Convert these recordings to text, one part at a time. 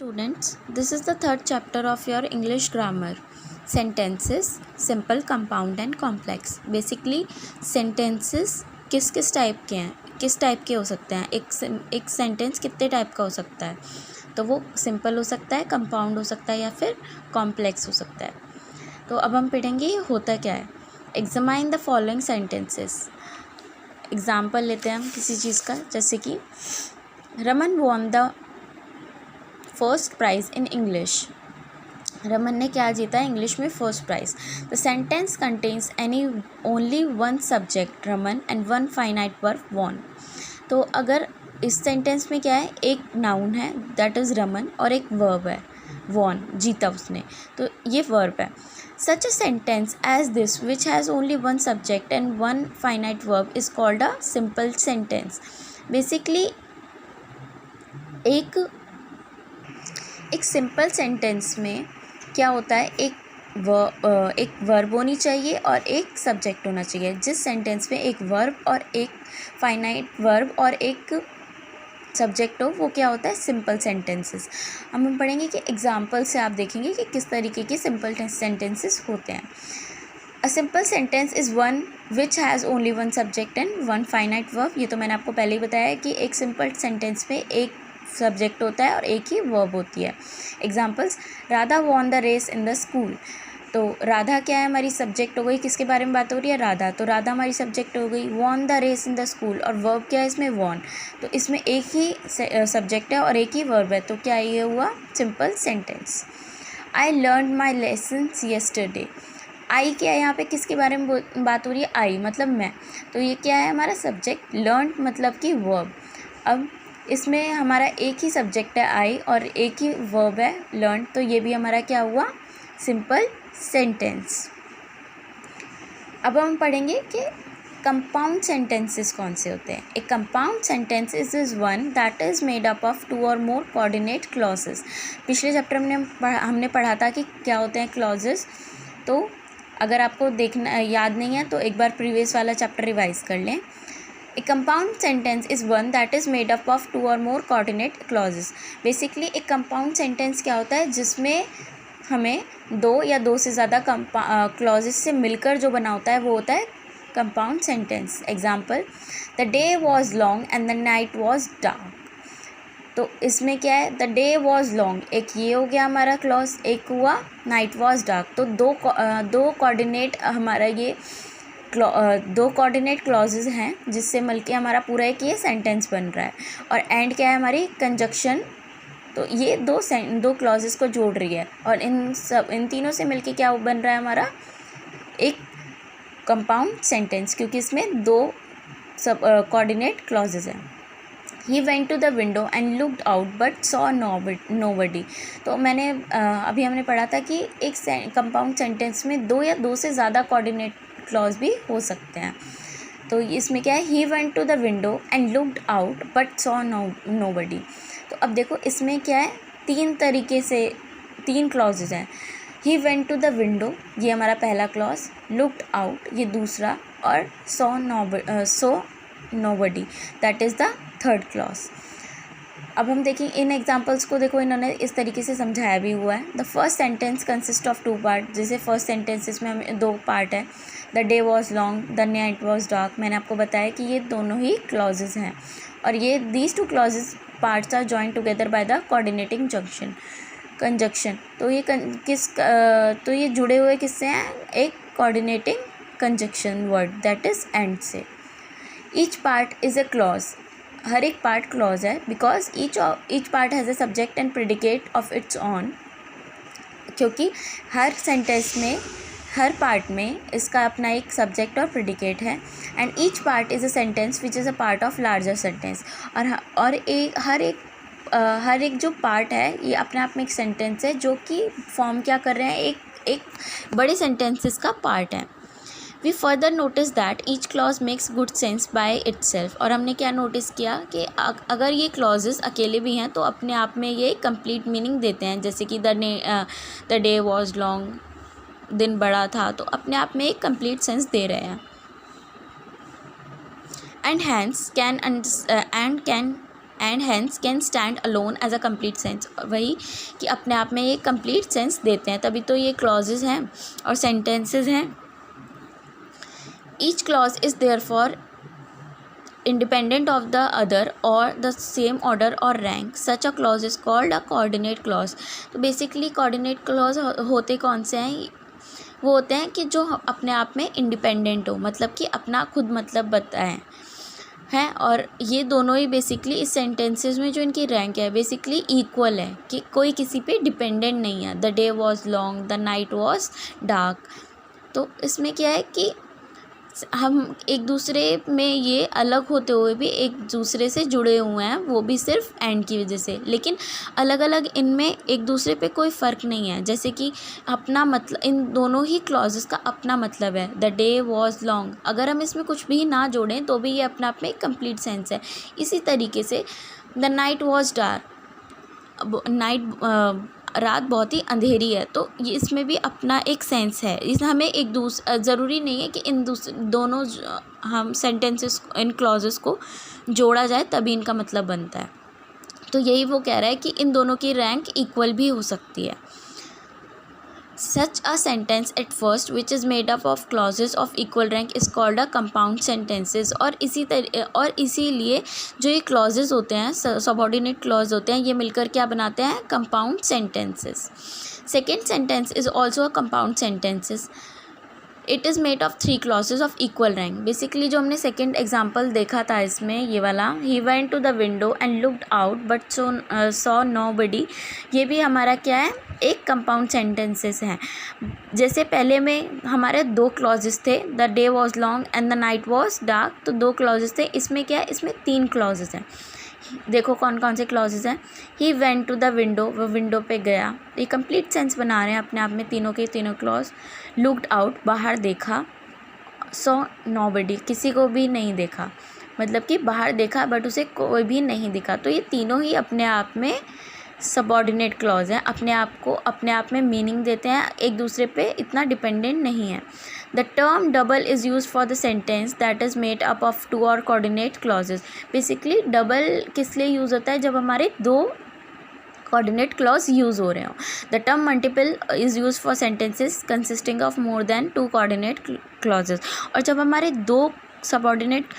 Students, this is the third chapter of your English grammar. Sentences, simple, compound and complex. Basically, sentences किस type के हैं, किस type के हो सकते हैं, एक सेंटेंस कितने टाइप का हो सकता है, तो वो सिंपल हो सकता है, कंपाउंड हो सकता है या फिर कॉम्प्लेक्स हो सकता है. तो अब हम पढ़ेंगे ये होता क्या है. Examine the following sentences. Example लेते हैं हम किसी चीज़ का, जैसे कि Raman won the first prize in English. Raman ने क्या जीता है इंग्लिश में first prize. The sentence contains any only one subject Raman and one finite verb won. तो अगर इस सेंटेंस में क्या है, एक नाउन है दैट इज़ रमन और एक वर्ब है वॉन, जीता उसने, तो ये वर्ब है. Such a sentence as this which has only one subject and one finite verb is called a simple sentence. Basically एक सिंपल सेंटेंस में क्या होता है, एक वर्ब होनी चाहिए और एक सब्जेक्ट होना चाहिए. जिस सेंटेंस में एक वर्ब और एक फाइनाइट वर्ब और एक सब्जेक्ट हो, वो क्या होता है, सिंपल सेंटेंसेस. हम पढ़ेंगे कि एग्जाम्पल से आप देखेंगे कि किस तरीके के सिंपल सेंटेंसेस होते हैं. अ simple sentence is one which has only one subject and one finite verb. ये तो मैंने आपको पहले ही बताया है कि एक सिंपल सेंटेंस में एक सब्जेक्ट होता है और एक ही वर्ब होती है. Examples, Radha won the race in the school. तो राधा क्या है, हमारी सब्जेक्ट हो गई, किसके बारे में बात हो रही है, राधा, तो राधा हमारी सब्जेक्ट हो गई. Won the race in the school और वर्ब क्या है इसमें, वॉन. तो इसमें एक ही सब्जेक्ट है और एक ही वर्ब है, तो क्या ये हुआ simple sentence. I learn my lessons yesterday. I क्या है, यहाँ पे किसके बारे में बात हो रही है, आई मतलब मैं, तो ये क्या है हमारा सब्जेक्ट. लर्न मतलब कि वर्ब. अब इसमें हमारा एक ही सब्जेक्ट है आई और एक ही वर्ब है लर्न, तो ये भी हमारा क्या हुआ, सिंपल सेंटेंस. अब हम पढ़ेंगे कि कंपाउंड सेंटेंसेस कौन से होते हैं. एक compound sentence is one that is made up of two or more coordinate clauses. पिछले चैप्टर में हमने पढ़ा था कि क्या होते हैं क्लॉजेस. तो अगर आपको देखना याद नहीं है तो एक बार प्रीवियस वाला चैप्टर रिवाइज कर लें. A compound sentence is one that is made up of two or more coordinate clauses. Basically एक compound sentence क्या होता है, जिसमें हमें दो या दो से ज़्यादा clauses से मिलकर जो बना होता है वो होता है compound sentence. Example, the day was long and the night was dark. तो इसमें क्या है, the day was long, एक ये हो गया हमारा क्लॉज, एक हुआ night was dark. तो दो कोऑर्डिनेट हमारा ये दो कोऑर्डिनेट क्लॉजेज हैं जिससे मिलके हमारा पूरा एक ये सेंटेंस बन रहा है. और एंड क्या है हमारी कंजक्शन. तो ये दो क्लॉजेज को जोड़ रही है और इन तीनों से मिलके क्या बन रहा है हमारा एक कंपाउंड सेंटेंस, क्योंकि इसमें दो सब कोऑर्डिनेट क्लॉजेज हैं. He went to the window and looked out but saw nobody. तो मैंने अभी हमने पढ़ा था कि एक कंपाउंड सेंटेंस में दो या दो से ज़्यादा कोऑर्डिनेट क्लॉज भी हो सकते हैं. तो इसमें क्या है, he went to the window and looked out but saw nobody. तो अब देखो इसमें क्या है, तीन तरीके से तीन क्लॉजेज हैं. He went to the window ये हमारा पहला क्लॉज, लुक्ड आउट ये दूसरा, और saw nobody that is the third clause. अब हम देखें इन एग्जाम्पल्स को. देखो इन्होंने इस तरीके से समझाया भी हुआ है. The first sentence consist of two part. जैसे फर्स्ट सेंटेंसेस में हमें दो पार्ट है. The day was long, the night was dark. मैंने आपको बताया कि ये दोनों ही क्लॉजेज हैं और ये these two clauses parts are joined together by the coordinating conjunction. तो ये जुड़े हुए किससे हैं, एक coordinating conjunction word that is and से. Each part is a clause. हर एक पार्ट क्लॉज है because each part has a subject and predicate of its own. क्योंकि हर सेंटेंस में हर पार्ट में इसका अपना एक सब्जेक्ट और प्रेडिकेट है. And each part is a sentence which is a part of larger sentence. और हर एक जो पार्ट है ये अपने आप में एक सेंटेंस है जो कि फॉर्म क्या कर रहे हैं, एक बड़े सेंटेंसेस का पार्ट है. We further notice that each clause makes good sense by itself. और हमने क्या नोटिस किया कि अगर ये क्लॉजेस अकेले भी हैं तो अपने आप में ये कंप्लीट मीनिंग देते हैं. जैसे कि द डे वॉज लॉन्ग, दिन बड़ा था, तो अपने आप में एक कंप्लीट सेंस दे रहे हैं. And and hence can stand alone as a complete sense. वही कि अपने आप में ये कंप्लीट सेंस देते हैं, तभी तो ये क्लॉजेज हैं और सेंटेंसेस हैं। Each clause is therefore independent of the other or the same order or rank. Such a clause is called a coordinate clause. तो बेसिकली coordinate clause होते कौन से हैं? वो होते हैं कि जो अपने आप में इंडिपेंडेंट हो, मतलब कि अपना खुद मतलब बताएं हैं, और ये दोनों ही बेसिकली इस सेंटेंसेस में जो इनकी रैंक है बेसिकली इक्वल है, कि कोई किसी पे डिपेंडेंट नहीं है। The day was long, the night was dark. तो इसमें क्या है कि हम एक दूसरे में ये अलग होते हुए भी एक दूसरे से जुड़े हुए हैं, वो भी सिर्फ एंड की वजह से, लेकिन अलग अलग इनमें एक दूसरे पे कोई फ़र्क नहीं है। जैसे कि अपना मतलब, इन दोनों ही क्लॉजेस का अपना मतलब है। द डे वॉज लॉन्ग, अगर हम इसमें कुछ भी ना जोड़ें तो भी ये अपना आप में एक कंप्लीट सेंस है। इसी तरीके से द नाइट वॉज डार्क, रात बहुत ही अंधेरी है, तो ये इसमें भी अपना एक सेंस है। इस हमें एक ज़रूरी नहीं है कि इन दोनों हम सेंटेंसेस, इन क्लॉजेस को जोड़ा जाए तभी इनका मतलब बनता है। तो यही वो कह रहा है कि इन दोनों की रैंक इक्वल भी हो सकती है। Such a sentence at first which is made up of clauses of equal rank is called a compound sentences। और इसीलिए जो ये clauses होते हैं, subordinate clause होते हैं, ये मिलकर क्या बनाते हैं? compound sentences। Second sentence is also a compound sentences। It is made of 3 clauses of equal rank. Basically जो हमने सेकेंड एग्जाम्पल देखा था इसमें, ये वाला, he went to the window and looked out but saw nobody, ये भी हमारा क्या है? एक कंपाउंड सेंटेंसेस हैं। जैसे पहले में हमारे 2 clauses थे, the day was long and the night was dark, तो 2 clauses थे। इसमें क्या है? इसमें 3 clauses हैं। देखो कौन कौन से क्लॉजेज हैं। He went to the window, वो विंडो पे गया, ये कंप्लीट सेंस बना रहे हैं अपने आप में तीनों के तीनों क्लॉज। लुक्ड आउट, बाहर देखा। सॉ नोबडी, किसी को भी नहीं देखा, मतलब कि बाहर देखा बट उसे कोई भी नहीं दिखा। तो ये तीनों ही अपने आप में सबऑर्डिनेट क्लॉज हैं, अपने आप में मीनिंग देते हैं, एक दूसरे पे इतना डिपेंडेंट नहीं है। The term double is use for the sentence that is made up of 2 और कोऑर्डिनेट क्लॉजेज। बेसिकली डबल किस लिए यूज़ होता है? जब हमारे 2 कोऑर्डिनेट क्लॉज यूज़ हो रहे हो। The term multiple is use for sentences consisting of more than 2 coordinate clauses. और जब हमारे 2 सबऑर्डिनेट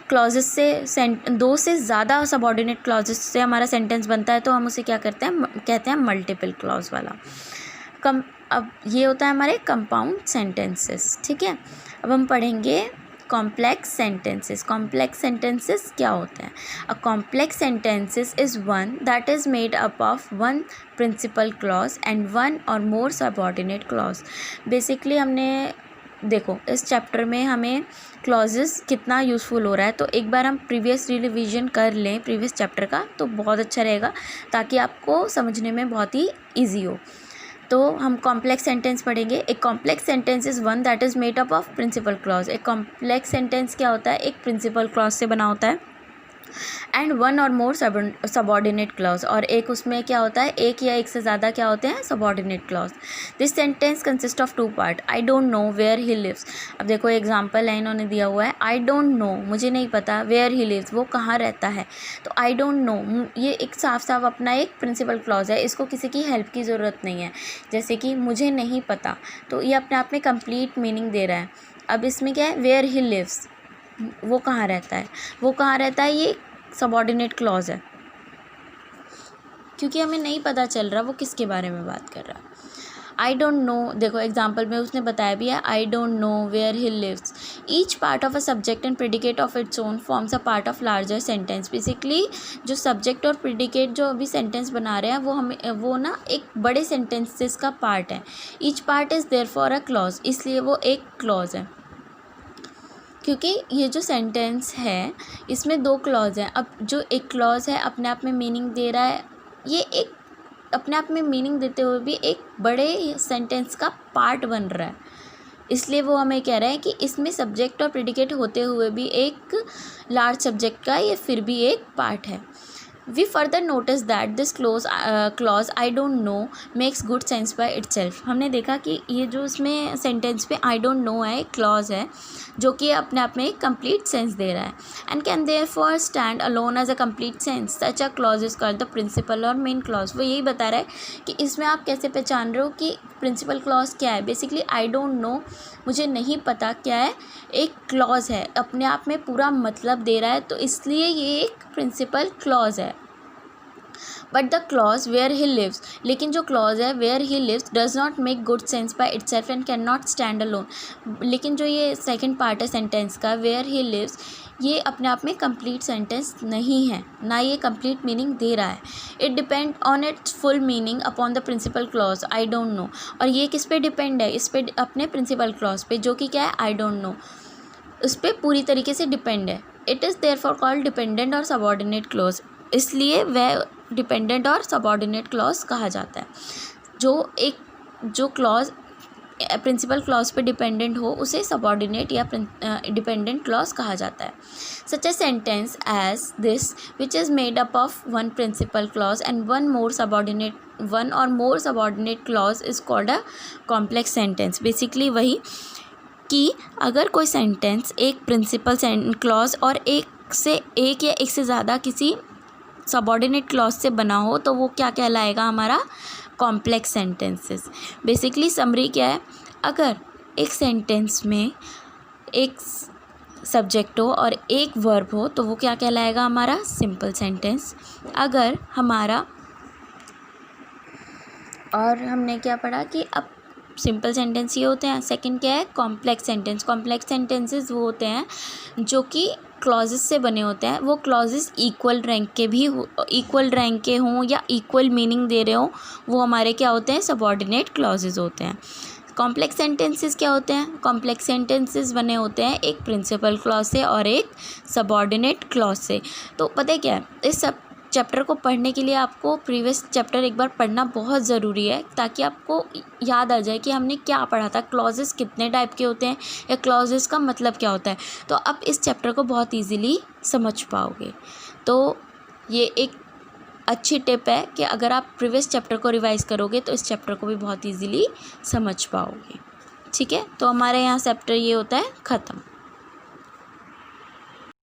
क्लॉजेस से 2 से ज़्यादा सबऑर्डिनेट क्लॉजेस से हमारा सेंटेंस बनता है तो हम उसे क्या कहते हैं मल्टीपल क्लॉज वाला। अब ये होता है हमारे कंपाउंड सेंटेंसेस, ठीक है। अब हम पढ़ेंगे कॉम्प्लेक्स सेंटेंसेस। कॉम्प्लेक्स सेंटेंसेस क्या होते हैं? A complex sentences is one that is made up of 1 principal clause and 1 or more subordinate clause. Basically हमने देखो इस चैप्टर में हमें क्लॉजेस कितना यूज़फुल हो रहा है, तो एक बार हम प्रीवियस रिविज़न कर लें प्रीवियस चैप्टर का तो बहुत अच्छा रहेगा, ताकि आपको समझने में बहुत ही ईजी हो। तो हम कॉम्प्लेक्स सेंटेंस पढ़ेंगे। एक complex sentence is one that is made up of principal clause. एक कॉम्प्लेक्स सेंटेंस क्या होता है? एक प्रिंसिपल क्लॉज से बना होता है and 1 or more subordinate clause, और एक उसमें क्या होता है? एक या एक से ज़्यादा क्या होते हैं? Subordinate clause. This sentence consist of 2 part. I don't know where he lives. अब देखो एग्जांपल है इन्होंने दिया हुआ है, आई डोंट नो, मुझे नहीं पता, वेयर ही लिव्स, वो कहाँ रहता है। तो आई डोंट नो ये एक साफ साफ अपना एक प्रिंसिपल क्लॉज है, इसको किसी की हेल्प की ज़रूरत नहीं है। जैसे कि मुझे नहीं पता, तो ये अपने आप में कंप्लीट मीनिंग दे रहा है। अब इसमें क्या है? वेयर ही लिव्स, वो कहाँ रहता है, वो कहाँ रहता है, ये सबऑर्डिनेट क्लॉज है, क्योंकि हमें नहीं पता चल रहा वो किसके बारे में बात कर रहा है। आई डोंट नो, देखो एग्जाम्पल में उसने बताया भी है, I don't know where he lives. Each part of a subject and predicate of its own forms a part of larger sentence. Basically जो सब्जेक्ट और प्रेडिकेट जो अभी सेंटेंस बना रहे हैं वो ना एक बड़े सेंटेंसेस का पार्ट है। Each part is there for a clause, इसलिए वो एक क्लॉज है, क्योंकि ये जो सेंटेंस है इसमें 2 क्लॉज हैं। अब जो एक क्लॉज है अपने आप में मीनिंग दे रहा है, ये एक अपने आप में मीनिंग देते हुए भी एक बड़े सेंटेंस का पार्ट बन रहा है, इसलिए वो हमें कह रहा है कि इसमें सब्जेक्ट और प्रेडिकेट होते हुए भी एक लार्ज सब्जेक्ट का ये फिर भी एक पार्ट है। We further notice that this clause I don't know makes good sense by itself. हमने देखा कि ये जो इसमें सेंटेंस में I don't know है, एक क्लॉज है जो कि अपने आप में एक कंप्लीट सेंस दे रहा है, and can therefore stand alone as a complete sense. Such a clause is called the principal or main clause. वो यही बता रहा है कि इसमें आप कैसे पहचान रहे हो कि प्रिंसिपल क्लॉज क्या है. बेसिकली आई डोंट नो, मुझे नहीं पता क्या है, एक क्लॉज है, अपने आप में पूरा मतलब दे रहा है, तो इसलिए ये एक प्रिंसिपल क्लॉज है. But the clause where he lives, लेकिन जो क्लॉज है where he lives does not make good sense by itself and can not stand alone. लेकिन जो ये सेकंड पार्ट है सेंटेंस का, वेयर ही लिव्स, ये अपने आप में कंप्लीट सेंटेंस नहीं है, ना ये कंप्लीट मीनिंग दे रहा है. It depend on its full meaning upon the principal clause I don't know. और ये किस पे डिपेंड है, इस पे अपने प्रिंसिपल क्लॉज पे, जो कि क्या है आई डोंट नो, उस पर पूरी तरीके से डिपेंड है. It is therefore called dependent और सबऑर्डिनेट क्लॉज, इसलिए वह डिपेंडेंट और सबऑर्डिनेट क्लॉज कहा जाता है. जो क्लॉज प्रिंसिपल क्लॉज पे डिपेंडेंट हो उसे सबऑर्डिनेट या डिपेंडेंट क्लॉज कहा जाता है. Such a sentence as this which is made up of one principal clause and one or more subordinate clause is called a complex sentence. Basically वही कि अगर कोई सेंटेंस एक प्रिंसिपल क्लॉज और एक या एक से ज़्यादा किसी सबऑर्डिनेट क्लॉज से बना हो तो वो क्या कहलाएगा, हमारा कॉम्प्लेक्स सेंटेंसेस. बेसिकली समरी क्या है, अगर एक सेंटेंस में एक सब्जेक्ट हो और एक वर्ब हो तो वो क्या कहलाएगा, हमारा सिंपल सेंटेंस. अगर हमारा, और हमने क्या पढ़ा कि अब सिंपल सेंटेंस ये होते हैं. सेकंड क्या है, कॉम्प्लेक्स सेंटेंस. कॉम्प्लेक्स सेंटेंसेस वो होते हैं जो कि क्लॉजेस से बने होते हैं. वो क्लॉजेस इक्वल रैंक के हों या इक्वल मीनिंग दे रहे हों, वो हमारे क्या होते हैं, सबऑर्डिनेट क्लॉजेस होते हैं. कॉम्प्लेक्स सेंटेंसेस क्या होते हैं, कॉम्प्लेक्स सेंटेंसेस बने होते हैं एक प्रिंसिपल क्लॉज से और एक सबऑर्डिनेट क्लॉज से. तो पता है क्या है, इस सब चैप्टर को पढ़ने के लिए आपको प्रीवियस चैप्टर एक बार पढ़ना बहुत ज़रूरी है, ताकि आपको याद आ जाए कि हमने क्या पढ़ा था, क्लॉजेस कितने टाइप के होते हैं या क्लॉजेस का मतलब क्या होता है. तो आप इस चैप्टर को बहुत इजीली समझ पाओगे. तो ये एक अच्छी टिप है कि अगर आप प्रीवियस चैप्टर को रिवाइज करोगे तो इस चैप्टर को भी बहुत इजीली समझ पाओगे. ठीक है, तो हमारे यहाँ चैप्टर ये होता है ख़त्म.